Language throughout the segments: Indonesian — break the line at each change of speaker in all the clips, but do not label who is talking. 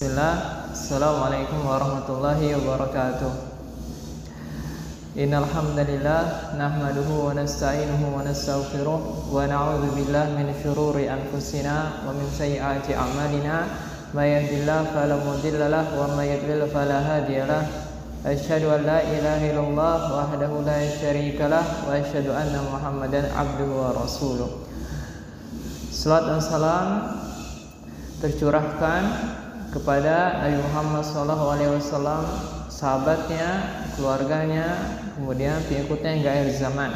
Bismillah. Assalamualaikum warahmatullahi wabarakatuh. Innal hamdalillah nahmaduhu wa nasta'inuhu wa nastaghfiruh wa na'udzu billahi min syururi anfusina wa min sayyiati a'malina. May yahdihillahu fala mudilla lahu wa may yudlil fala hadiya lahu. Asyhadu an la ilaha illallah wahdahu la syarika lah wa asyhadu anna Muhammadan abduhu wa rasuluh. Salat dan salam tercurahkan kepada Nabi Muhammad SAW, sahabatnya, keluarganya, kemudian pengikutnya hingga akhir zaman.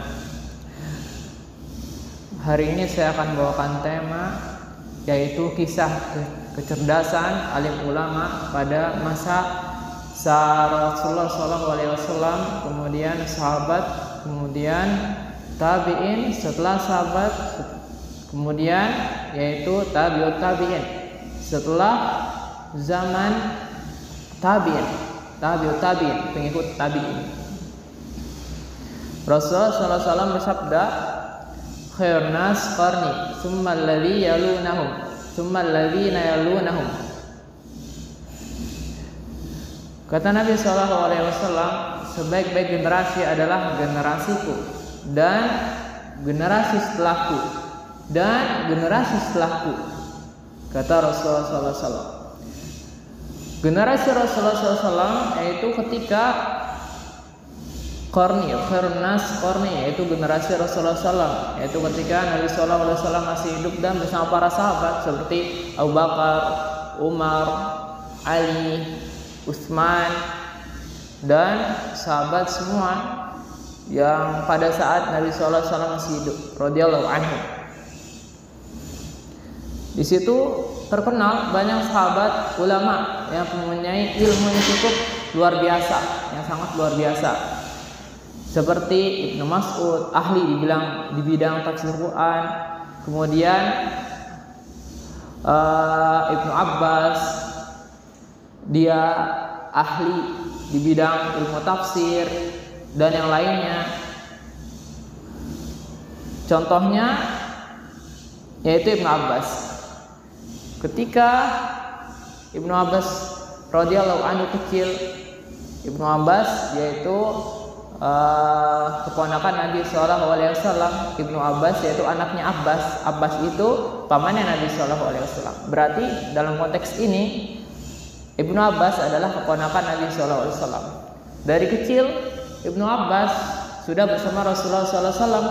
Hari ini saya akan bawakan tema yaitu kisah kecerdasan alim ulama pada masa Rasulullah SAW, kemudian sahabat, kemudian tabi'in, setelah sahabat, kemudian yaitu tabi'ut tabi'in, setelah zaman tabi'in, tabi'ut tabi'in, pengikut tabi'in. Rasulullah SAW bersabda, khairun nas qarni, tsumma alladzi yalunahum, tsumma alladzina yalunahum. Kata Nabi SAW, sebaik-baik generasi adalah generasiku, dan generasi setelahku, dan generasi setelahku. Kata Rasulullah SAW. Generasi Rasulullah SAW yaitu ketika qarni, khairun nas qarni, yaitu generasi Rasulullah SAW, yaitu ketika Nabi SAW masih hidup dan bersama para sahabat seperti Abu Bakar, Umar, Ali, Utsman, dan sahabat semua yang pada saat Nabi SAW masih hidup, radhiyallahu anhu. Di situ terkenal banyak sahabat ulama yang mempunyai ilmu yang cukup luar biasa, yang sangat luar biasa. Seperti Ibnu Mas'ud, ahli di bidang tafsir Quran, kemudian Ibnu Abbas, dia ahli di bidang ilmu tafsir dan yang lainnya. Contohnya yaitu Ibnu Abbas. Ketika Ibnu Abbas radhiyallahu anhu kecil, Ibnu Abbas yaitu keponakan Nabi SAW. Ibnu Abbas yaitu anaknya Abbas. Abbas itu pamannya Nabi SAW. Berarti dalam konteks ini Ibnu Abbas adalah keponakan Nabi SAW. Dari kecil Ibnu Abbas sudah bersama Rasulullah SAW,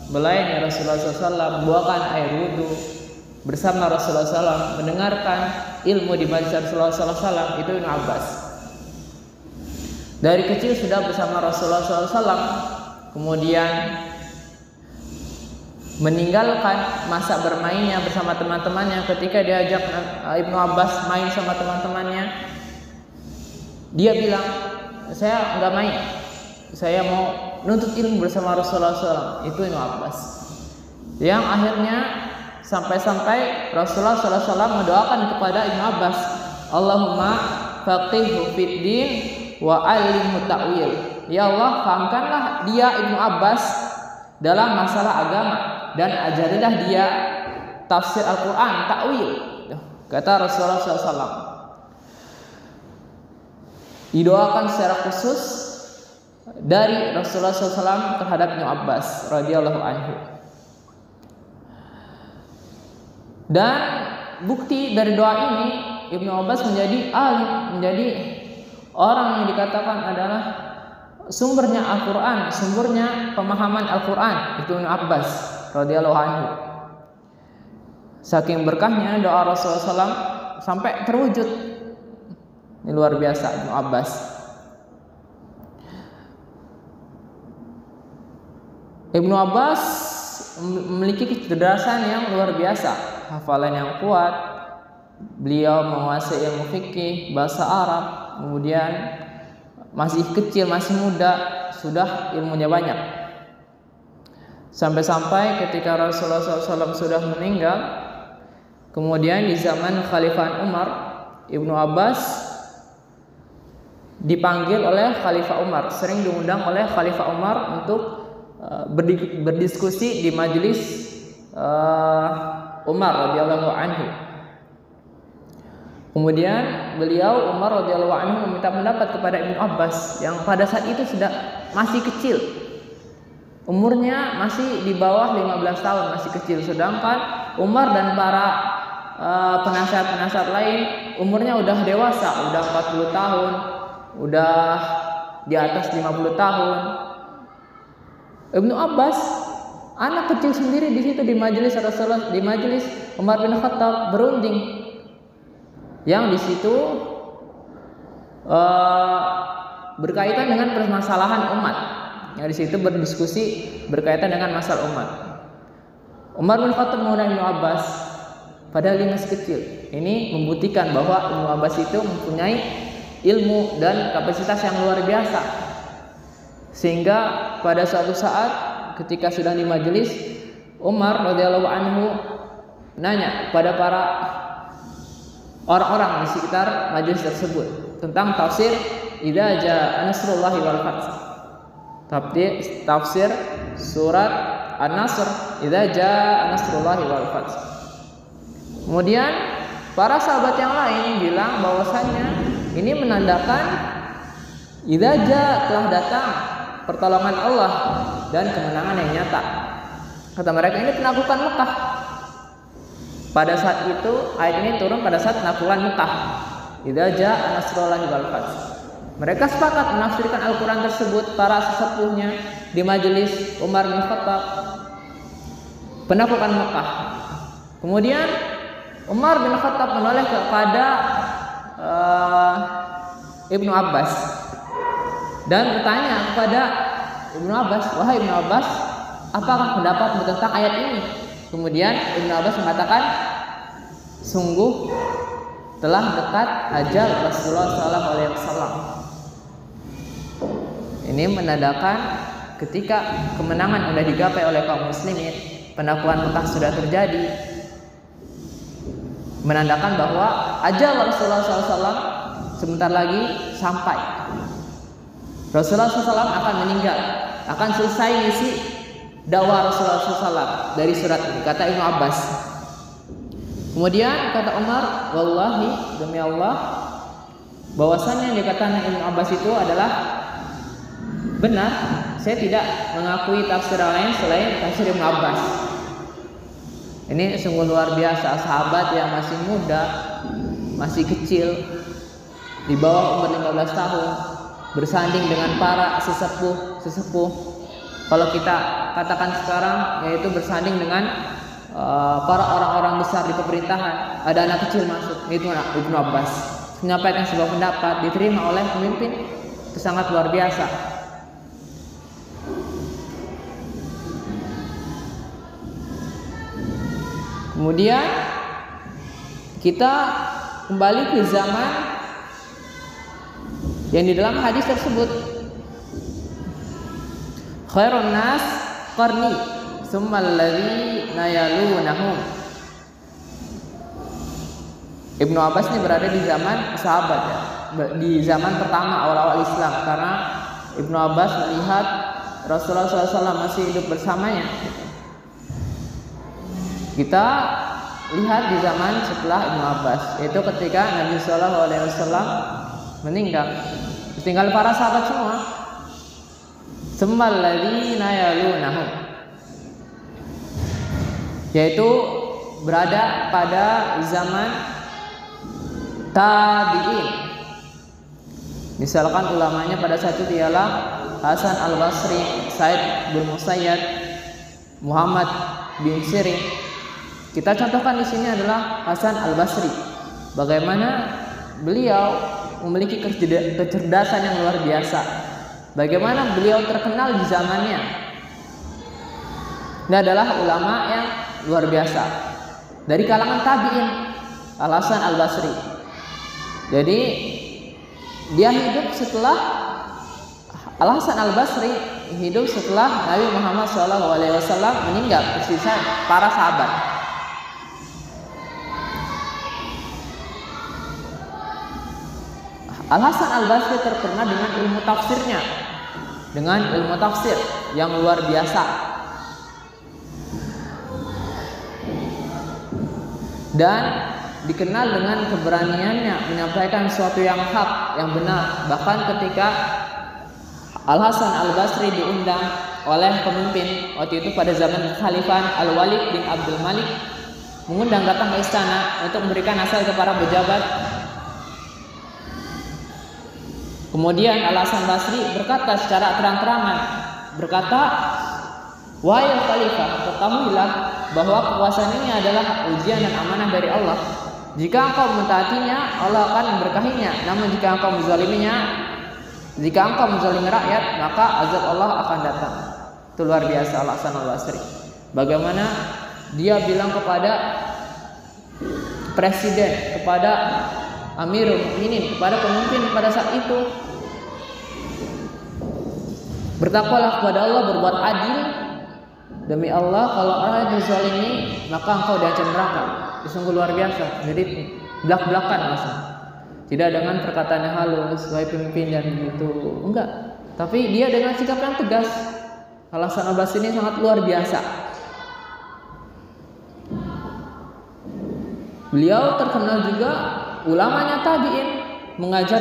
melayani Rasulullah SAW, membawakan air wudhu bersama Rasulullah SAW, mendengarkan ilmu di majelis Rasulullah SAW. Itu Ibnu Abbas. Dari kecil sudah bersama Rasulullah SAW, kemudian meninggalkan masa bermainnya bersama teman-temannya. Ketika diajak Ibnu Abbas main sama teman-temannya, dia bilang, saya nggak main, saya mau nuntut ilmu bersama Rasulullah SAW. Itu Ibnu Abbas. Yang akhirnya sampai-sampai Rasulullah SAW mendoakan kepada Ibnu Abbas, Allahumma faqihhu fid din wa 'allimhu ta'wil. Ya Allah, fahamkanlah dia Ibnu Abbas dalam masalah agama dan ajarilah dia tafsir Al-Quran, ta'wil. Kata Rasulullah SAW. Didoakan secara khusus dari Rasulullah SAW terhadap Ibnu Abbas radhiyallahu anhu. Dan bukti dari doa ini, Ibnu Abbas menjadi alim, menjadi orang yang dikatakan adalah sumbernya Al-Quran, sumbernya pemahaman Al-Quran. Itu Ibnu Abbas radhiyallahu anhu. Saking berkahnya doa Rasulullah SAW sampai terwujud. Ini luar biasa Ibnu Abbas. Ibnu Abbas memiliki kecerdasan yang luar biasa, hafalan yang kuat. Beliau menguasai ilmu fikih, bahasa Arab, kemudian masih kecil, masih muda, sudah ilmunya banyak. Sampai-sampai ketika Rasulullah SAW sudah meninggal, kemudian di zaman Khalifah Umar, Ibnu Abbas dipanggil oleh Khalifah Umar, sering diundang oleh Khalifah Umar untuk berdiskusi di majelis Umar radhiyallahu anhu. Kemudian beliau Umar radhiyallahu anhu meminta pendapat kepada Ibnu Abbas yang pada saat itu masih kecil. Umurnya masih di bawah 15 tahun, masih kecil. Sedangkan Umar dan para penasihat-penasihat lain umurnya udah dewasa, udah 40 tahun, udah di atas 50 tahun. Ibnu Abbas anak kecil sendiri di situ di majelis Rasulullah, di majelis Umar bin Khattab berunding. Yang di situ berkaitan dengan permasalahan umat. Yang di situ berdiskusi berkaitan dengan masalah umat. Umar bin Khattab mengundang Ibnu Abbas, padahal dia masih kecil. Ini membuktikan bahwa Ibnu Abbas itu mempunyai ilmu dan kapasitas yang luar biasa. Sehingga pada suatu saat ketika sedang di majelis, Umar radhiyallahu anhu nanya pada para orang-orang di sekitar majelis tersebut tentang tafsir idza jaa nasrullahi wal fath. Tafsir surat An-Nasr, idza jaa nasrullahi wal fath. Kemudian para sahabat yang lain bilang bahwasannya ini menandakan idza jaa, telah datang pertolongan Allah dan kemenangan yang nyata. Kata mereka, ini penaklukan Mekah. Pada saat itu ayat ini turun pada saat penaklukan Mekah. Idza jaa nasrullahi wal fath. Mereka sepakat menafsirkan Al-Quran tersebut, para sesepuhnya di majelis Umar bin Khattab, penaklukan Mekah. Kemudian Umar bin Khattab menoleh kepada Ibnu Abbas dan bertanya kepada Ibnu Abbas, wahai Ibnu Abbas, apakah pendapatmu tentang ayat ini? Kemudian Ibnu Abbas mengatakan, sungguh telah dekat ajal Rasulullah SAW. Ini menandakan ketika kemenangan sudah digapai oleh kaum muslimin, penaklukan Mekah sudah terjadi, menandakan bahwa ajal Rasulullah SAW sebentar lagi sampai. Rasulullah SAW akan meninggal, akan selesai misi dakwah Rasulullah SAW dari surat ini, kata Ibnu Abbas. Kemudian kata Umar, wallahi, demi Allah, bahwasannya yang dikatakan Ibnu Abbas itu adalah benar. Saya tidak mengakui tafsir lain selain tafsir Ibnu Abbas. Ini sungguh luar biasa, sahabat yang masih muda, masih kecil, di bawah umur 15 tahun, bersanding dengan para sesepuh. Kalau kita katakan sekarang, yaitu bersanding dengan para orang-orang besar di pemerintahan. Ada anak kecil masuk, itu Ibnu Abbas, menyampaikan sebuah pendapat, diterima oleh pemimpin, itu sangat luar biasa. Kemudian kita kembali ke zaman yang di dalam hadis tersebut, khairun nas qarni tsummal ladzina yalunahum. Ibnu Abbas ini berada di zaman sahabat, ya, di zaman pertama awal-awal Islam, karena Ibnu Abbas melihat Rasulullah SAW masih hidup bersamanya. Kita lihat di zaman setelah Ibnu Abbas, yaitu ketika Nabi SAW meninggal, tinggal para sahabat semua. Tsummal ladzina yalunahum, yaitu berada pada zaman tabi'in. Misalkan ulamanya pada saat itu ialah Hasan al-Basri, Sa'id bin Musayyab, Muhammad bin Sirin. Kita contohkan di sini adalah Hasan al-Basri. Bagaimana beliau memiliki kecerdasan yang luar biasa. Bagaimana beliau terkenal di zamannya. Ini adalah ulama yang luar biasa dari kalangan tabi'in, Al-Hasan al-Basri. Jadi dia hidup setelah Al-Hasan al-Basri hidup setelah Nabi Muhammad SAW meninggal, tersisa para sahabat. Al-Hasan al-Basri terkenal dengan ilmu tafsirnya, dengan ilmu tafsir yang luar biasa. Dan dikenal dengan keberaniannya menyampaikan sesuatu yang hak, yang benar. Bahkan ketika Al-Hasan Al-Basri diundang oleh pemimpin waktu itu pada zaman Khalifah Al-Walid bin Abdul Malik, mengundang datang ke istana untuk memberikan nasihat kepada pejabat. Kemudian Al-Hasan Basri berkata secara terang-terangan, berkata, "Wahai Khalifah, ketahuilah bahwa kekuasaan ini adalah ujian dan amanah dari Allah. Jika engkau mentaatinya, Allah akan memberkahinya. Namun jika engkau menzalimi rakyat, maka azab Allah akan datang." Itu luar biasa Al-Hasan Al-Basri. Bagaimana dia bilang kepada presiden, kepada Amirul Mukminin, kepada pemimpin pada saat itu, bertakwalah kepada Allah, berbuat adil. Demi Allah, kalau orang dizalimi maka engkau diancam neraka. Itu sungguh luar biasa. Jadi belak-belakan langsung. Tidak dengan perkataan yang halus, wahai pemimpin dan begitu. Enggak. Tapi dia dengan sikap yang tegas. Al-Hasan Al-Basri ini sangat luar biasa. Beliau terkenal juga ulamanya tabi'in, mengajar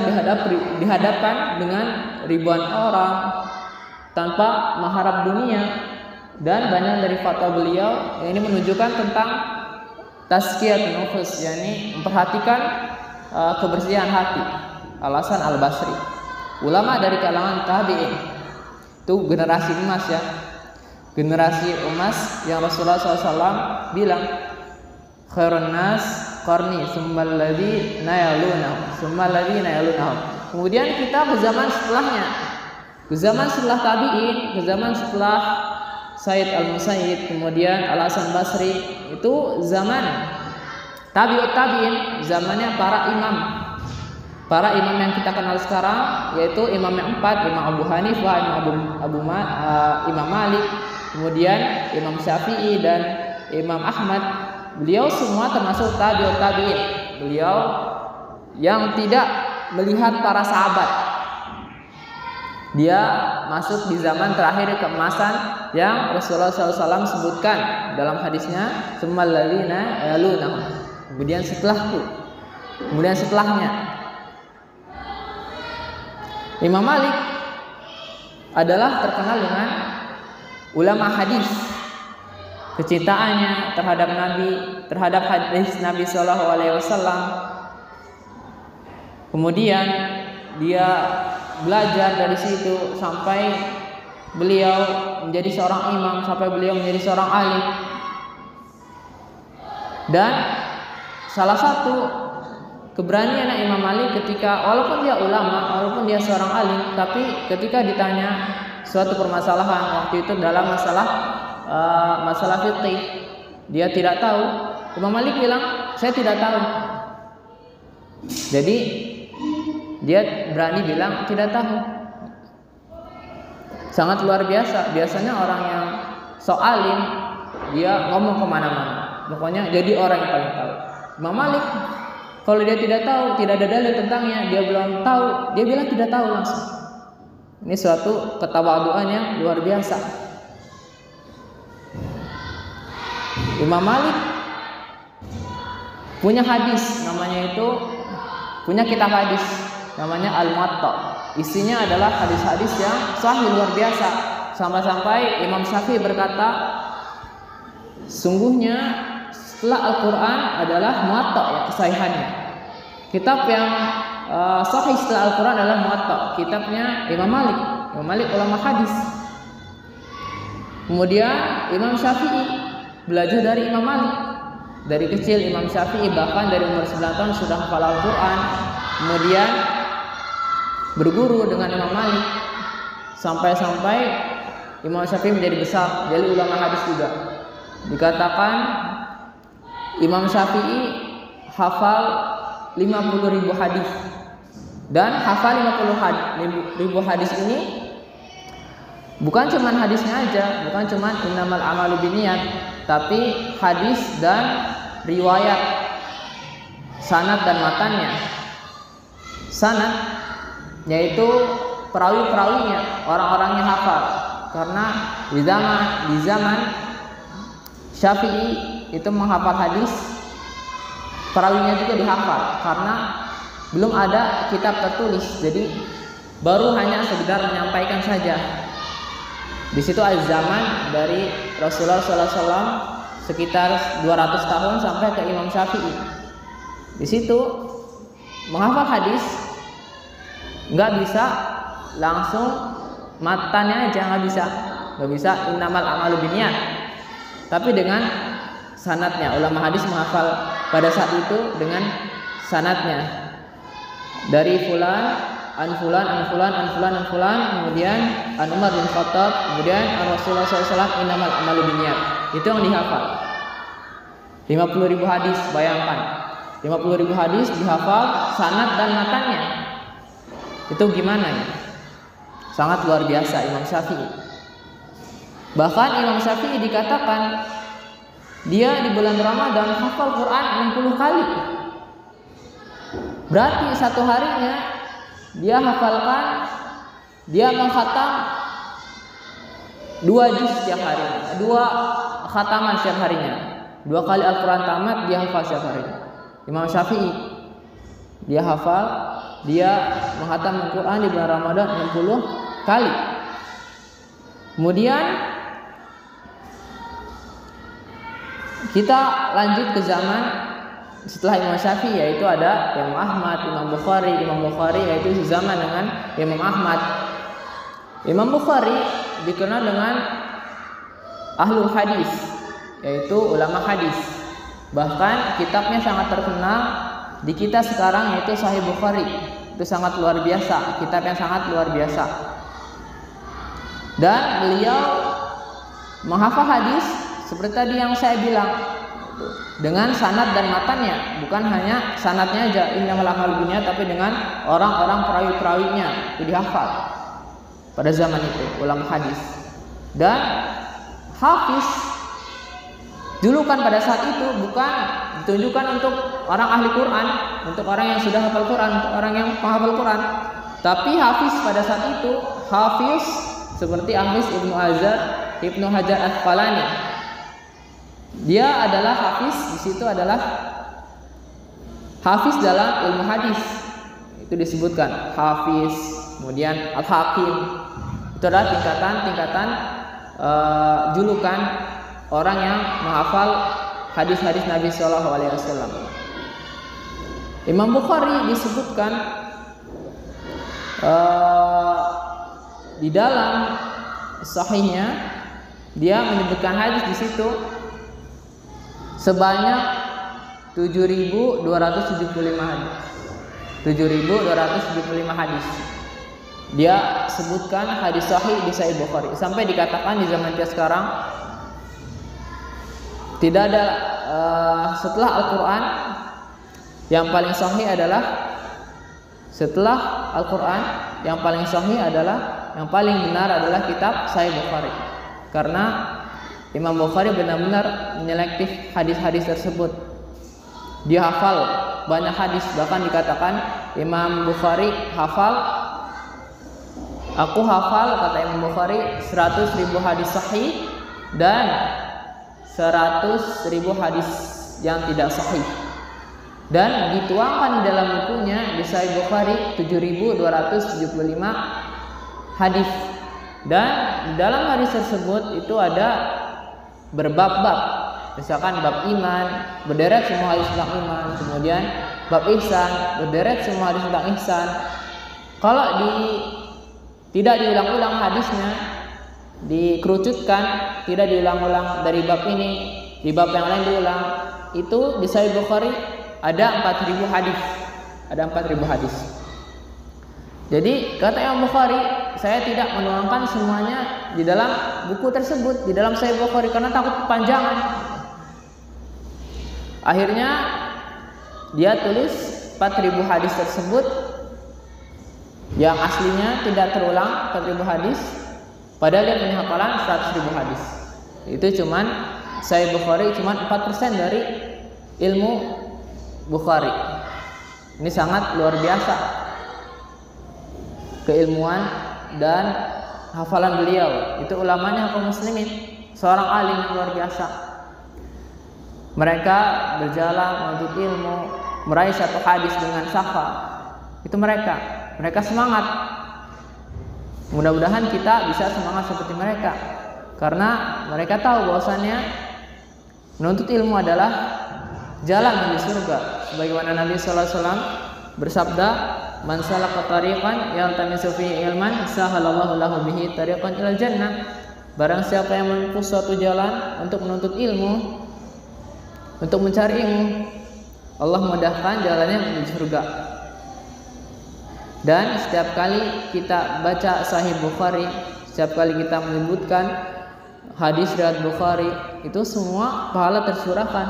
di hadapan dengan ribuan orang tanpa mengharap dunia. Dan banyak dari fatwa beliau ini menunjukkan tentang tazkiyatun nufus, yakni memperhatikan kebersihan hati. Al-Hasan Al-Basri, ulama dari kalangan tabi'in. Itu generasi emas ya, generasi emas yang Rasulullah SAW bilang, khairun nas qarni tsummal ladzina yalunahum. Kemudian kita ke zaman setelahnya, ke zaman setelah tabi'in, ke zaman setelah Said Al-Musayyib, kemudian Al-Hasan Basri. Itu zaman tabi'ut tabi'in, zamannya para imam. Para imam yang kita kenal sekarang, yaitu imam yang empat, Imam Abu Hanifah, Imam Malik, kemudian Imam Syafi'i dan Imam Ahmad. Beliau semua termasuk tabi'ut tabi'in. Beliau yang tidak melihat para sahabat. Dia masuk di zaman terakhir keemasan yang Rasulullah SAW sebutkan dalam hadisnya, tsummal ladzina yalunahum. Kemudian setelahku, kemudian setelahnya. Imam Malik adalah terkenal dengan ulama hadis. Kecintaannya terhadap Nabi, terhadap hadis Nabi Shallallahu Alaihi Wasallam. Kemudian dia belajar dari situ sampai beliau menjadi seorang imam, sampai beliau menjadi seorang alim. Dan salah satu keberanian Imam Malik ketika, walaupun dia ulama, walaupun dia seorang alim, tapi ketika ditanya suatu permasalahan waktu itu dalam masalah fikih, dia tidak tahu. Imam Malik bilang, saya tidak tahu. Jadi dia berani bilang tidak tahu. Sangat luar biasa. Biasanya orang yang sok alim, dia ngomong kemana-mana, pokoknya jadi orang yang paling tahu. Imam Malik, kalau dia tidak tahu, tidak ada dalil tentangnya, dia belum tahu, dia bilang tidak tahu langsung. Ini suatu ketawaduan yang luar biasa. Imam Malik punya hadis, namanya itu, punya kitab hadis namanya Al-Muwatta. Isinya adalah hadis-hadis yang sahih luar biasa. Sampai-sampai Imam Syafi'i berkata, sungguhnya setelah Al-Quran adalah Muwatta ya kesahihannya. Kitab yang sahih setelah Al-Quran adalah Muwatta, kitabnya Imam Malik. Imam Malik ulama hadis. Kemudian Imam Syafi'i belajar dari Imam Malik. Dari kecil Imam Syafi'i bahkan dari umur 9 tahun sudah hafal Al-Quran. Kemudian berguru dengan Imam Malik sampai-sampai Imam Syafi'i menjadi besar, jadi ulama hadis juga. Dikatakan Imam Syafi'i hafal 50.000 hadis. Dan hafal 50.000 hadis ini bukan cuma hadisnya aja, bukan cuma innamal a'malu binniyat, tapi hadis dan riwayat, sanad dan matannya. Sanad yaitu perawi-perawinya, orang-orangnya hafal. Karena di zaman Syafi'i itu menghafal hadis perawinya juga dihafal karena belum ada kitab tertulis. Jadi baru hanya sekedar menyampaikan saja. Di situ az-zaman dari Rasulullah SAW sekitar 200 tahun sampai ke Imam Syafi'i. Di situ menghafal hadis nggak bisa langsung matanya aja, nggak bisa innamal a'malu binniyat, tapi dengan sanadnya. Ulama hadis menghafal pada saat itu dengan sanadnya dari fulan an fulan an fulan an fulan an fulan, kemudian an Umar bin Khattab, kemudian an Rasulullah SAW innamal a'malu binniyat. Itu yang dihafal. 50.000 hadis, bayangkan 50.000 hadis dihafal sanad dan matanya. Itu gimana ya? Sangat luar biasa Imam Syafi'i. Bahkan Imam Syafi'i dikatakan dia di bulan Ramadan hafal Quran 60 kali. Berarti satu harinya dia hafalkan, dia mengkhatam 2 juz setiap harinya, 2 khataman setiap harinya, 2 kali Al-Quran tamat dia hafal setiap harinya. Imam Syafi'i dia hafal, dia menghatam Al-Quran di bulan Ramadan 60 kali. Kemudian kita lanjut ke zaman setelah Imam Syafi'i, yaitu ada Imam Ahmad, Imam Bukhari yaitu sezaman dengan Imam Ahmad. Imam Bukhari dikenal dengan ahlul hadis, yaitu ulama hadis. Bahkan kitabnya sangat terkenal di kita sekarang, yaitu Sahih Bukhari. Itu sangat luar biasa, kitab yang sangat luar biasa. Dan beliau menghafal hadis seperti tadi yang saya bilang, dengan sanad dan matanya, bukan hanya sanadnya aja innamal a'malu binniyat, tapi dengan orang-orang perawi-perawinya itu dihafal pada zaman itu ulama hadis. Dan hafiz julukan pada saat itu bukan ditunjukkan untuk orang ahli Quran, untuk orang yang sudah hafal Quran, untuk orang yang menghafal Quran, tapi hafiz pada saat itu hafiz seperti Hafiz Ibnu Hajar Asqalani. Dia adalah hafiz, di situ adalah hafiz dalam ilmu hadis. Itu disebutkan hafiz, kemudian al-hakim. Itu adalah tingkatan julukan orang yang menghafal hadis-hadis Nabi Shallallahu Alaihi Wasallam. Imam Bukhari disebutkan di dalam sahihnya, dia menyebutkan hadis di situ sebanyak 7.275 hadis. 7.275 hadis. Dia sebutkan hadis sahih di Sahih Bukhari. Sampai dikatakan di zaman kita sekarang tidak ada setelah Al-Quran yang paling sahih adalah yang paling benar adalah kitab Sahih Bukhari. Karena Imam Bukhari benar-benar menyelektif hadis-hadis tersebut. Dia hafal banyak hadis, bahkan dikatakan Imam Bukhari aku hafal kata Imam Bukhari 100.000 hadis sahih dan 100.000 hadis yang tidak sahih. Dan dituangkan di dalam bukunya di Sahih Bukhari 7.275 hadis. Dan di dalam hadis tersebut itu ada berbab-bab. Misalkan bab iman, berderet semua hadis tentang iman. Kemudian bab ihsan, berderet semua hadis tentang ihsan. Kalau tidak diulang-ulang hadisnya, dikerucutkan, tidak diulang-ulang dari bab ini, di bab yang lain diulang. Itu di Sahih Bukhari ada 4.000 hadis. Ada 4.000 hadis. Jadi kata Imam Bukhari, saya tidak menuangkan semuanya di dalam buku tersebut, di dalam Sahih Bukhari, karena takut kepanjangan. Akhirnya dia tulis 4.000 hadis tersebut yang aslinya tidak terulang, 4.000 hadis, padahal dia punya hafalan 100.000 hadis. Itu cuman Sahih Bukhari cuman 4% dari ilmu Bukhari. Ini sangat luar biasa keilmuan dan hafalan beliau. Itu ulamanya kaum muslimin, seorang alim yang luar biasa. Mereka berjalan menuntut ilmu, meraih satu hadis dengan syafa. Itu mereka semangat. Mudah-mudahan kita bisa semangat seperti mereka, karena mereka tahu bahwasannya menuntut ilmu adalah jalan menuju surga. Sebagaimana Nabi sallallahu alaihi wasallam bersabda, "Man salaka tariqan yaltamisu fihi ilman, sahalallahu lahu bihi tariqan ilal jannah." Barang siapa yang menempuh suatu jalan untuk menuntut ilmu, untuk mencari ilmu, Allah mudahkan jalannya menuju surga. Dan setiap kali kita baca Sahih Bukhari, setiap kali kita menyebutkan hadis riwayat Bukhari, itu semua pahala tercurahkan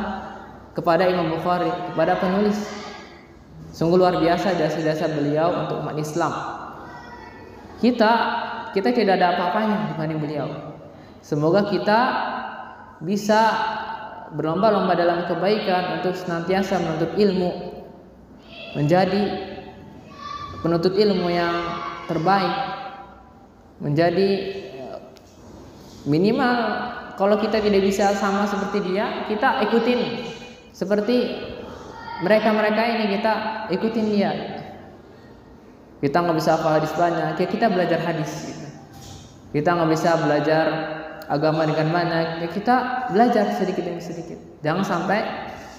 kepada Imam Bukhari, kepada penulis. Sungguh luar biasa jasa-jasa beliau untuk umat Islam. Kita tidak ada apa-apanya dibanding beliau. Semoga kita bisa berlomba-lomba dalam kebaikan untuk senantiasa menuntut ilmu, menjadi penuntut ilmu yang terbaik, menjadi minimal kalau kita tidak bisa sama seperti dia, kita ikutin seperti mereka ini, kita ikutin dia. Kita nggak bisa hafal hadis banyak, kita belajar hadis. Kita nggak bisa belajar agama dengan banyak, kita belajar sedikit demi sedikit. Jangan sampai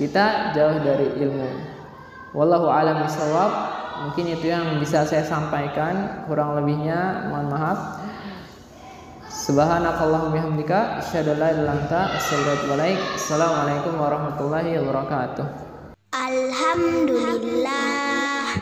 kita jauh dari ilmu. Wallahu a'lam bishawab. Mungkin itu yang bisa saya sampaikan, kurang lebihnya mohon maaf. Subhanakallahumma bihamdika asyhadu an la ilaha illa anta astaghfiruka wa atubu ilaik. Assalamualaikum warahmatullahi wabarakatuh.
Alhamdulillah.